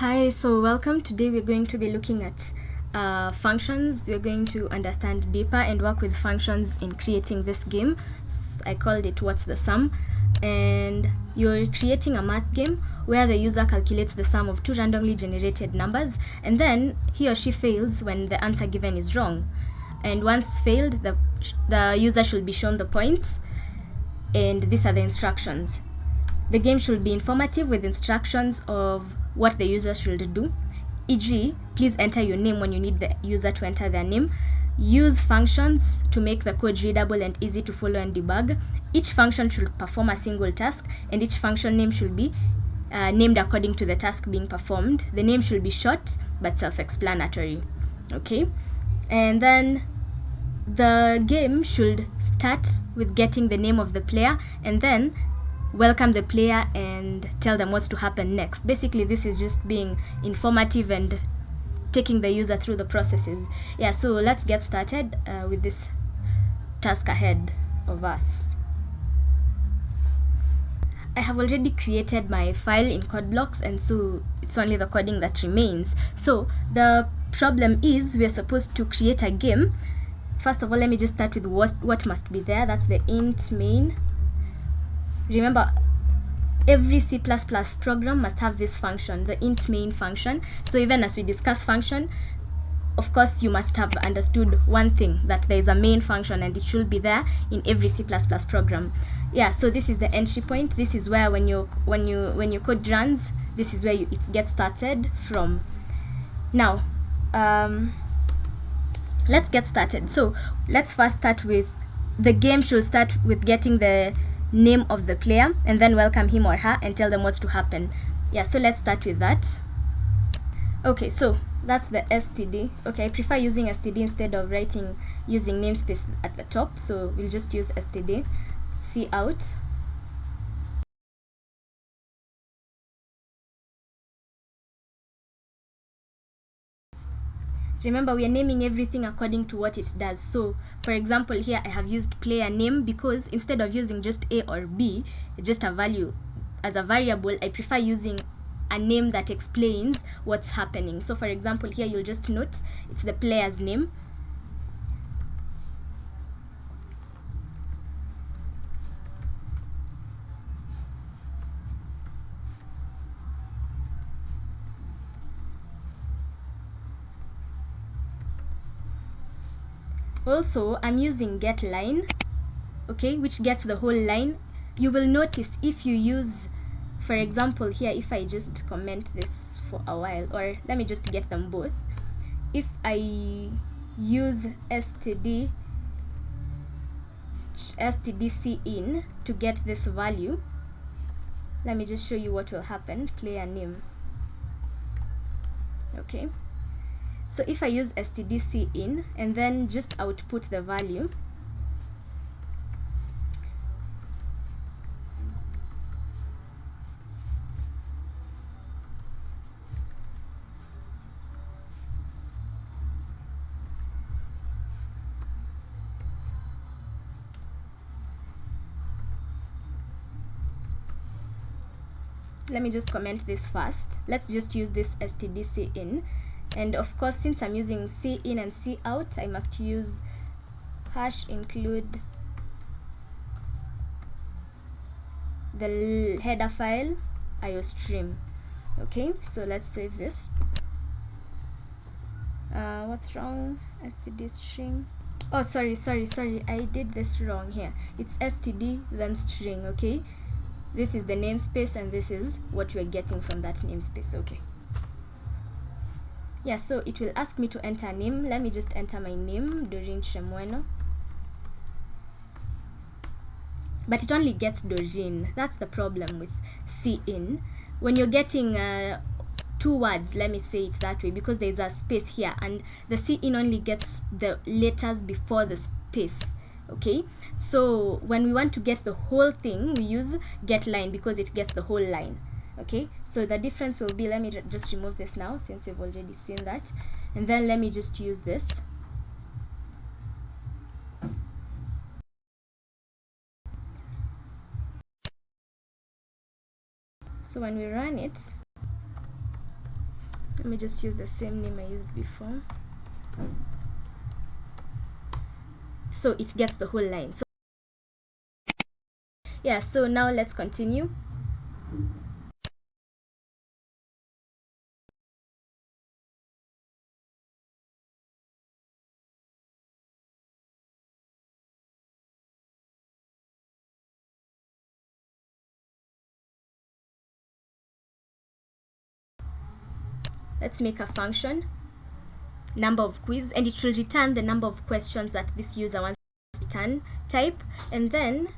Hi, so welcome. Today we're going to be looking at functions. We're going to understand deeper and work with functions in creating this game. I called it What's the Sum? And you're creating a math game where the user calculates the sum of two randomly generated numbers, and then he or she fails when the answer given is wrong. And once failed, the user should be shown the points, and these are the instructions. The game should be informative with instructions of what the user should do. E.g., please enter your name when you need the user to enter their name. Use functions to make the code readable and easy to follow and debug. Each function should perform a single task, and each function name should be named according to the task being performed. The name should be short but self-explanatory. Okay? And then the game should start with getting the name of the player and then welcome the player and tell them what's to happen next. Basically, this is just being informative and taking the user through the processes. Yeah, so let's get started with this task ahead of us. I have already created my file in code blocks, and so it's only the coding that remains. So the problem is we're supposed to create a game. First of all, let me just start with what must be there. That's the int main. Remember, every C++ program must have this function, the int main function. So even as we discuss function, of course you must have understood one thing, that there is a main function and it should be there in every C++ program. Yeah, so this is the entry point. This is where when your code runs, this is where it gets started from. Now, let's get started. So let's first start with, the game should start with getting the name of the player and then welcome him or her and tell them what's to happen. Yeah, so let's start with that. Okay, so that's the std. Okay, I prefer using std instead of using namespace at the top, so we'll just use std. Cout. Remember, we are naming everything according to what it does. So for example, here I have used player name because instead of using just A or B, just a value as a variable, I prefer using a name that explains what's happening. So for example, here you'll just note it's the player's name. Also, I'm using getLine, okay, which gets the whole line. You will notice if you use, for example, here, if I just comment this for a while, or let me just get them both. If I use stdcin to get this value, let me just show you what will happen. Player name. Okay. So if I use stdcin and then just output the value, let me just comment this first. Let's just use this stdcin. And of course, since I'm using cin and cout, I must use #include the header file iostream. Okay, so let's save this. What's wrong? Std string. Oh, sorry, I did this wrong here. It's std then string. Okay, this is the namespace and this is what we're getting from that namespace. Okay. Yeah, so it will ask me to enter name. Let me just enter my name, Doreen Chemweno. But it only gets Doreen. That's the problem with cin. When you're getting two words, let me say it that way, because there's a space here, and the cin only gets the letters before the space. Okay, so when we want to get the whole thing, we use getLine because it gets the whole line. Okay, so the difference will be, let me just remove this now since we've already seen that, and then let me just use this. So when we run it, Let me just use the same name I used before. So it gets the whole line. So yeah, so now let's continue. Let's make a function, number of quiz, and it will return the number of questions that this user wants to return type, and then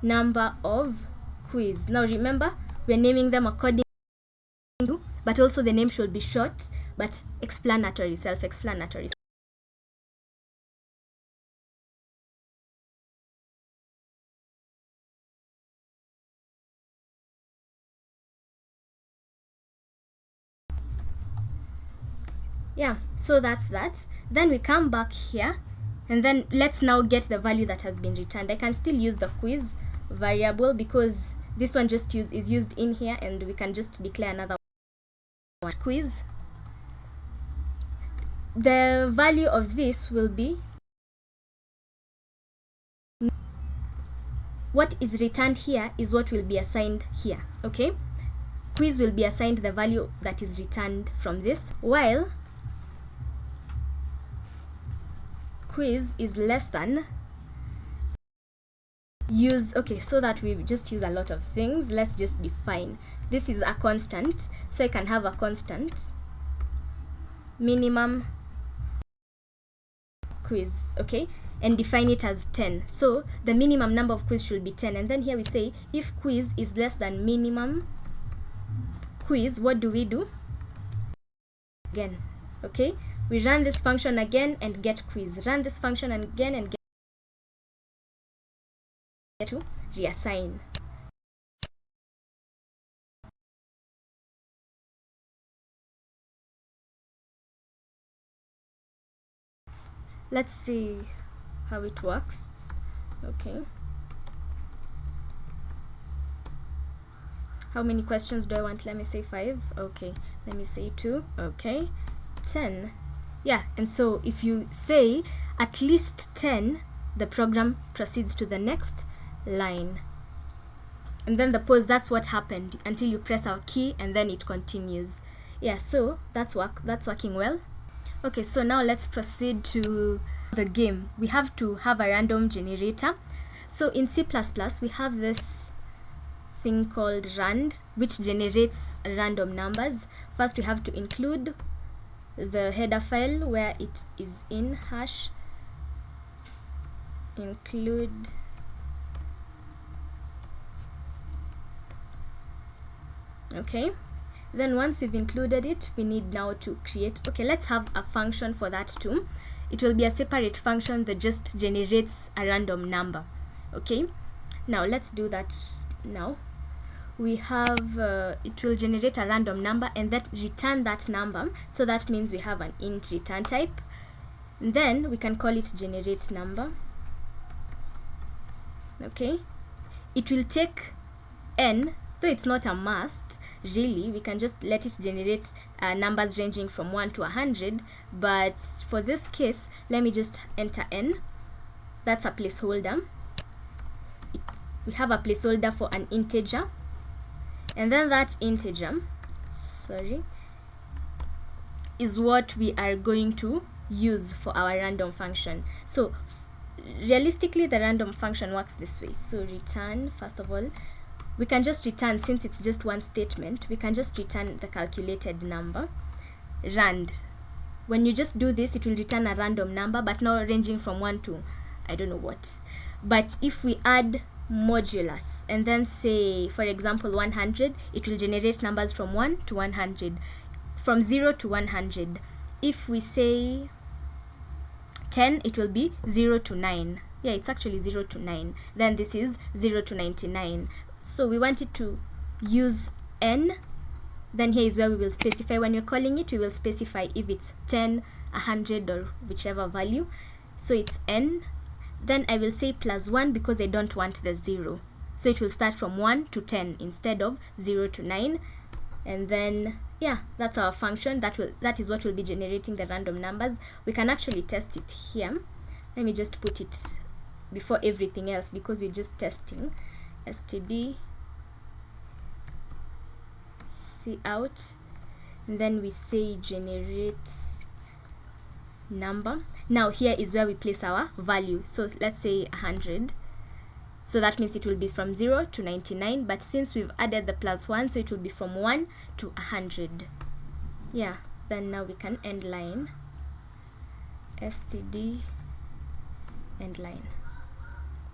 number of quiz. Now remember, we're naming them according to, but also the name should be short but explanatory, self-explanatory. Yeah, so that's that. Then we come back here, and then let's now get the value that has been returned. I can still use the quiz variable because this one just is used in here, and we can just declare another one, quiz. The value of this will be what is returned here is what will be assigned here. Okay, quiz will be assigned the value that is returned from this, while quiz is less than use. Okay, so that we just use a lot of things, let's just define. This is a constant, so I can have a constant minimum quiz, okay, and define it as 10. So the minimum number of quiz should be 10, and then here we say if quiz is less than minimum quiz, what do we do? Again, okay, we run this function again and get quiz, run this function again and get to reassign. Let's see how it works. Okay, how many questions do I want? Let me say 5. Okay, let me say 2. Okay, 10. Yeah, and so if you say at least 10, the program proceeds to the next line, and then the pause, that's what happened until you press our key and then it continues. Yeah, so that's working well. Okay, so now let's proceed to the game. We have to have a random generator. So in C++, we have this thing called rand, which generates random numbers. First, we have to include the header file where it is in hash include okay. Then once we've included it, we need now to create, okay, let's have a function for that too. It will be a separate function that just generates a random number. Okay, now let's do that. Now we have it will generate a random number and then return that number, so that means we have an int return type, and then we can call it generate number. Okay, it will take n, though it's not a must really, we can just let it generate numbers ranging from 1 to 100, but for this case let me just enter n. That's a placeholder. We have a placeholder for an integer, and then that integer, is what we are going to use for our random function. So realistically the random function works this way. So return, first of all, we can just return, since it's just one statement, we can just return the calculated number, rand. When you just do this, it will return a random number, but now ranging from 1 to I don't know what. But if we add modulus and then say, for example, 100, it will generate numbers from 1 to 100, from 0 to 100. If we say 10, it will be 0 to 9. Yeah, it's actually 0 to 9. Then this is 0 to 99. So we want it to use n. Then here is where we will specify, when we're calling it, we will specify if it's 10, 100, or whichever value. So it's n. Then I will say plus 1 because I don't want the 0. So it will start from 1 to 10 instead of 0 to 9. and then yeah, that's our function. That is what will be generating the random numbers. We can actually test it here. Let me just put it before everything else because we're just testing. Std cout, and then we say generate number. Now here is where we place our value. So let's say 100. So that means it will be from 0 to 99, but since we've added the +1, so it will be from 1 to 100. Yeah, then now we can end line. Std end line.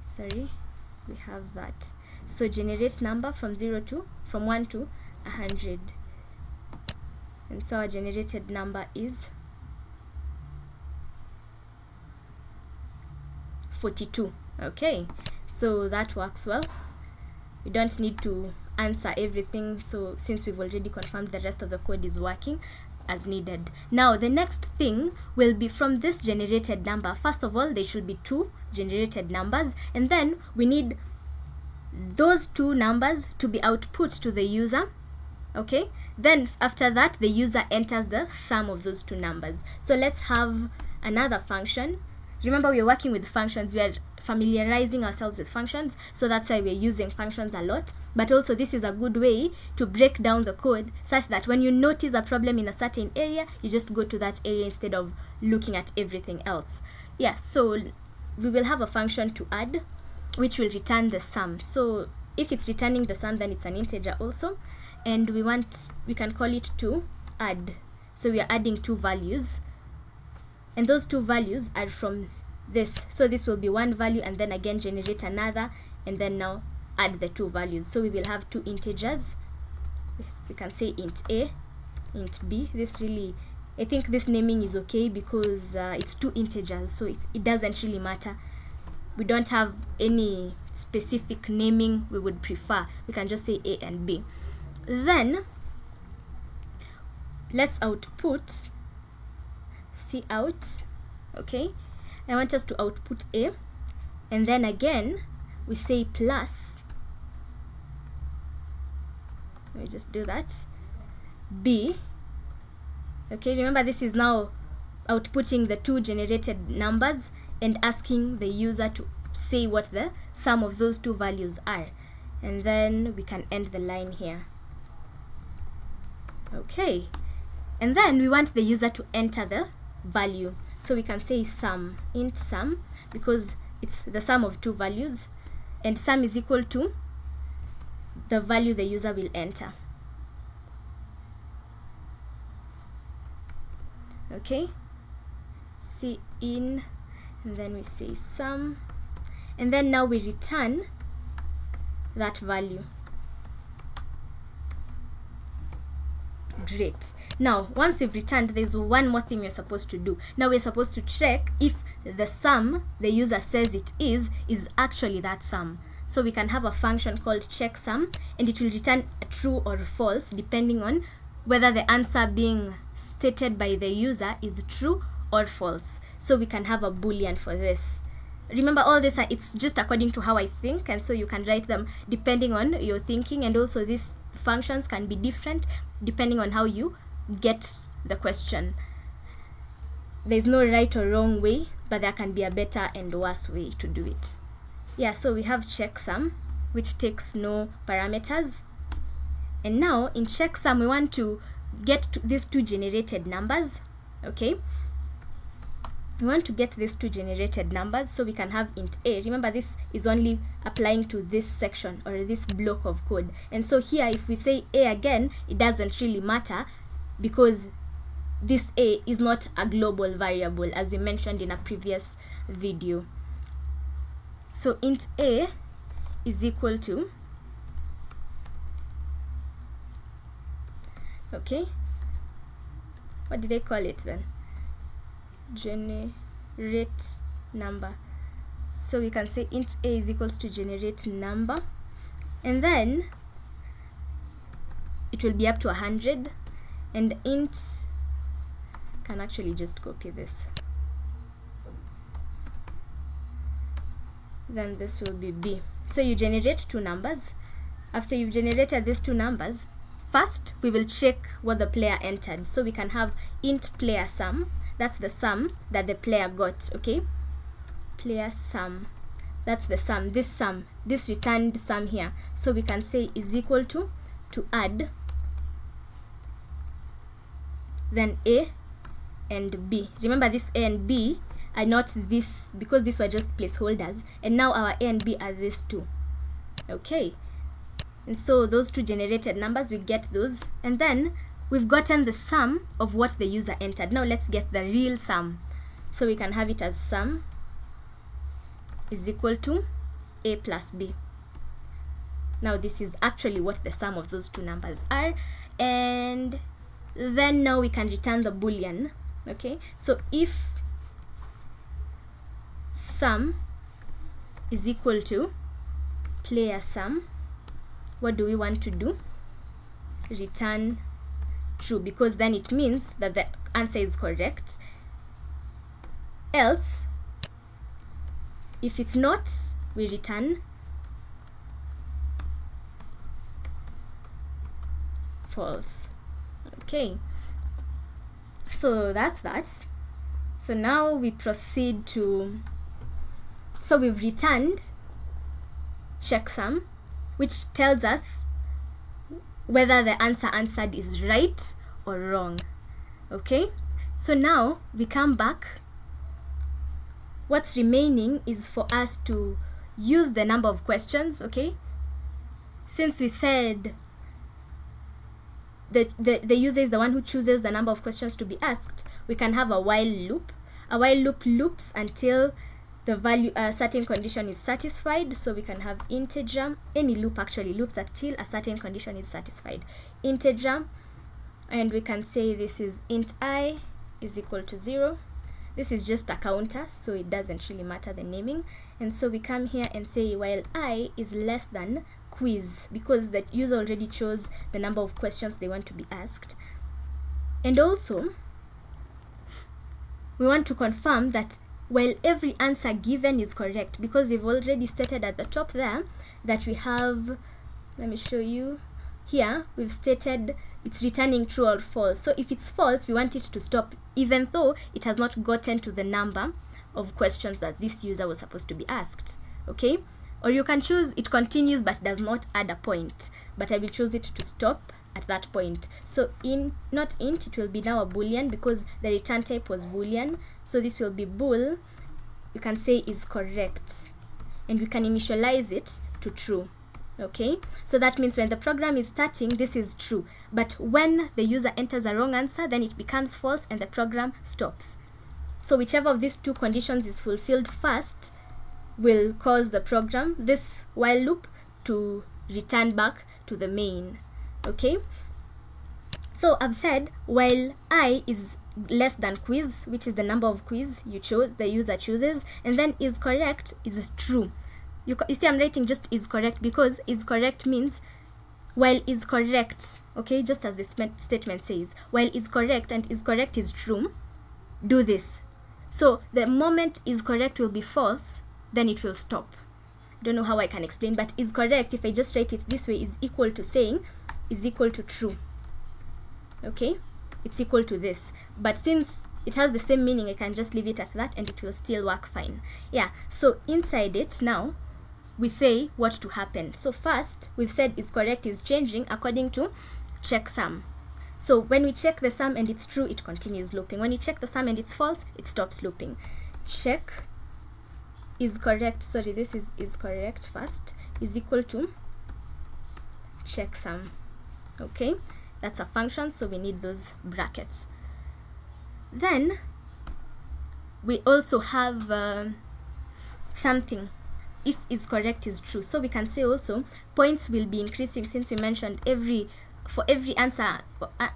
Sorry, we have that. So generate number from 1 to 100. And so our generated number is 42. Okay, so that works well. We don't need to answer everything, so since we've already confirmed the rest of the code is working as needed. Now the next thing will be from this generated number. First of all, there should be 2 generated numbers, and then we need those 2 numbers to be output to the user. Okay, then after that the user enters the sum of those 2 numbers. So let's have another function. Remember, we are working with functions. We are familiarizing ourselves with functions, so that's why we're using functions a lot. But also this is a good way to break down the code such that when you notice a problem in a certain area, you just go to that area instead of looking at everything else. Yeah, so we will have a function to add, which will return the sum. So if it's returning the sum, then it's an integer also, and we can call it to add. So we are adding 2 values, and those 2 values are from this. So this will be 1 value, and then again generate another, and then now add the 2 values. So we will have 2 integers. Yes, we can say int a, int b. This really, I think this naming is okay because it's 2 integers, so it doesn't really matter. We don't have any specific naming we would prefer. We can just say a and b. Then let's output cout. Okay, I want us to output a, and then again we say plus, let me just do that, b. Okay, remember this is now outputting the 2 generated numbers and asking the user to say what the sum of those 2 values are, and then we can end the line here. Okay, and then we want the user to enter the value, so we can say sum, int sum, because it's the sum of 2 values, and sum is equal to the value the user will enter. Okay, see in, and then we say sum, and then now we return that value. Great. Now once we've returned, there's one more thing we're supposed to do. Now we're supposed to check if the sum the user says it is actually that sum. So we can have a function called checksum, and it will return a true or false depending on whether the answer being stated by the user is true or false. So we can have a boolean for this. Remember, all this it's just according to how I think, and so you can write them depending on your thinking, and also these functions can be different depending on how you get the question. There's no right or wrong way, but there can be a better and worse way to do it. Yeah, so we have checksum, which takes no parameters, and now in checksum we want to get to these 2 generated numbers. Okay, we want to get these 2 generated numbers, so we can have int a. Remember, this is only applying to this section or this block of code, and so here if we say a again, it doesn't really matter because this a is not a global variable, as we mentioned in a previous video. So int a is equal to, okay, what did I call it then? Generate number. So we can say int a is equals to generate number, and then it will be up to 100, and int can actually just copy this, then this will be b. So you generate 2 numbers. After you've generated these 2 numbers, first we will check what the player entered. So we can have int player sum. That's the sum that the player got. Okay, player sum, that's the sum, this returned sum here. So we can say is equal to add then A and B. Remember, this A and B are not this, because these were just placeholders, and now our A and B are these two. Okay, and so those two generated numbers, we get those, and then we've gotten the sum of what the user entered. Now let's get the real sum. So we can have it as sum is equal to A plus B. Now this is actually what the sum of those two numbers are, and then now we can return the boolean. Okay, so if sum is equal to player sum, what do we want to do? Return true, because then it means that the answer is correct. Else, if it's not, we return false. Okay, so that's that. So now we proceed to, so we've returned checksum, which tells us whether the answer answered is right or wrong. Okay, so now we come back. What's remaining is for us to use the number of questions. Okay, since we said the user is the one who chooses the number of questions to be asked, we can have a while loop. A while loop loops until the value, a certain condition is satisfied. So we can have integer, any loop actually loops until a certain condition is satisfied. Integer, and we can say this is int I is equal to 0. This is just a counter, so it doesn't really matter the naming. And so we come here and say while I is less than quiz, because the user already chose the number of questions they want to be asked. And also we want to confirm that while every answer given is correct, because we've already stated at the top there that we have, let me show you here, we've stated it's returning true or false. So if it's false, we want it to stop, even though it has not gotten to the number of questions that this user was supposed to be asked. Okay, or you can choose it continues but does not add a point, but I will choose it to stop at that point. So in not int, it will be now a boolean, because the return type was boolean. So this will be bool, you can say is correct, and we can initialize it to true. Okay, so that means when the program is starting, this is true, but when the user enters a wrong answer, then it becomes false and the program stops. So whichever of these two conditions is fulfilled first will cause the program, this while loop, to return back to the main. Okay, so I've said while I is less than quiz, which is the number of quiz you chose, the user chooses, and then is correct is true. You see, I'm writing just is correct because is correct means while is correct, okay, just as the statement says, while is correct and is correct is true, do this. So the moment is correct will be false, then it will stop. I don't know how I can explain, but is correct, if I just write it this way, is equal to saying is equal to true. Okay, it's equal to this, but since it has the same meaning, I can just leave it at that and it will still work fine. Yeah, so inside it now we say what to happen. So first we've said is correct is changing according to checksum. So when we check the sum and it's true, it continues looping. When we check the sum and it's false, it stops looping. Check is correct, sorry, this is correct first, is equal to checksum. Okay, that's a function, so we need those brackets. Then we also have something, if is correct is true. So we can say also points will be increasing, since we mentioned for every answer,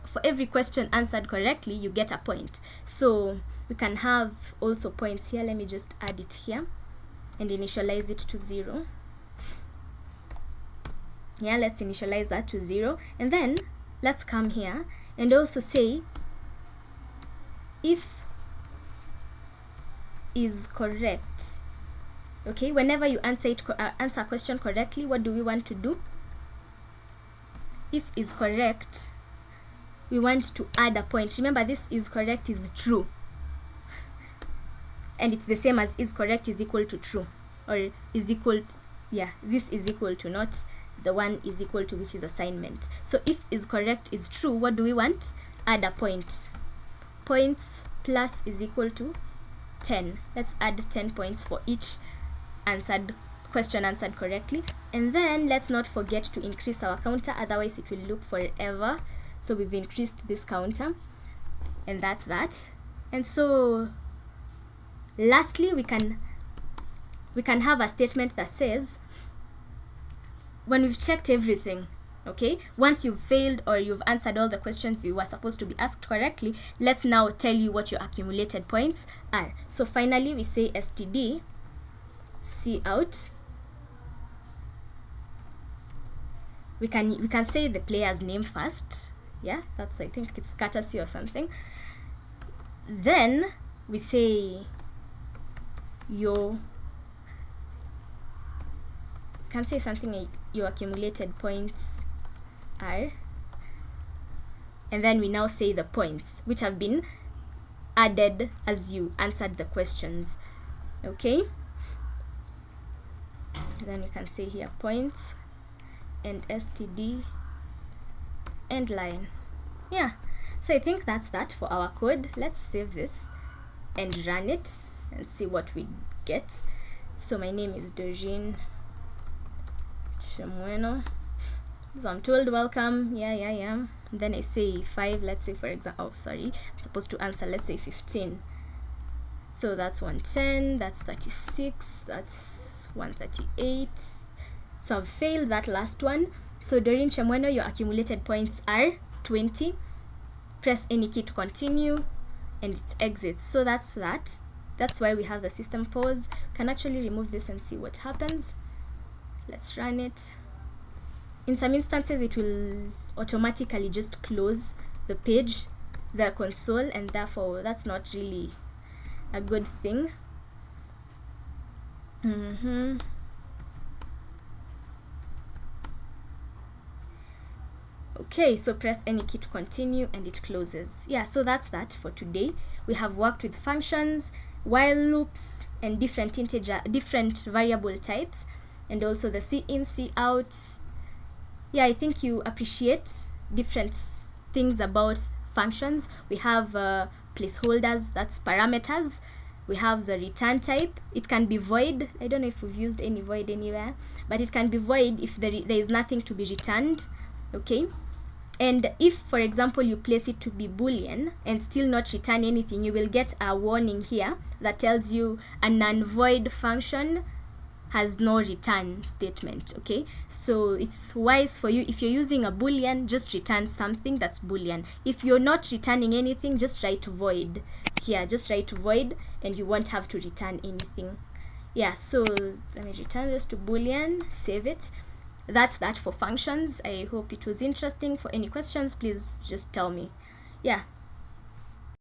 for every question answered correctly, you get a point. So we can have also points here. Let me just add it here and initialize it to 0. Yeah, let's initialize that to 0, and then let's come here and also say if is correct. Okay, whenever you answer a question correctly, what do we want to do? if is correct, we want to add a point. Remember, this is correct is true, and it's the same as is correct is equal to true, or is equal, yeah, this is equal to, not the one is equal to, which is assignment. So if is correct is true, what do we want? Add a point. Points plus is equal to 10. Let's add 10 points for each question answered correctly. And then let's not forget to increase our counter, otherwise it will loop forever. So we've increased this counter, and that's that. And so lastly, we can have a statement that says, when we've checked everything, okay, once you've failed or you've answered all the questions you were supposed to be asked correctly, let's now tell you what your accumulated points are. So finally we say std cout. We can say the player's name first. Yeah, that's, I think it's courtesy or something. Then we say can say something like your accumulated points are, and then we now say the points which have been added as you answered the questions. Okay, and then you can say here points and std end line. Yeah, so I think that's that for our code. Let's save this and run it and see what we get. So my name is Doreen Chemueno. So I'm told welcome, yeah. Then I say 5, let's say for example, oh sorry, I'm supposed to answer, let's say 15. So that's 110, that's 36, that's 138. So I've failed that last one. So Doreen Chemueno, your accumulated points are 20. Press any key to continue, and it exits. So that's that. That's why we have the system pause. We can actually remove this and see what happens. Let's run it. In some instances, it will automatically just close the page, the console, and therefore that's not really a good thing. Okay, so press any key to continue and it closes. Yeah, so that's that for today. We have worked with functions, while loops, and different variable types, and also the in, out. Yeah, I think you appreciate different things about functions. We have placeholders, that's parameters. We have the return type. It can be void. I don't know if we've used any void anywhere, but it can be void if there is nothing to be returned. Okay, and if for example you place it to be boolean and still not return anything, you will get a warning here that tells you a non-void function has no return statement. Okay, so it's wise for you, if you're using a boolean, just return something that's boolean. If you're not returning anything, just write void here, just write void, and you won't have to return anything. Yeah, so let me return this to boolean, save it. That's that for functions. I hope it was interesting. For any questions, please just tell me. Yeah,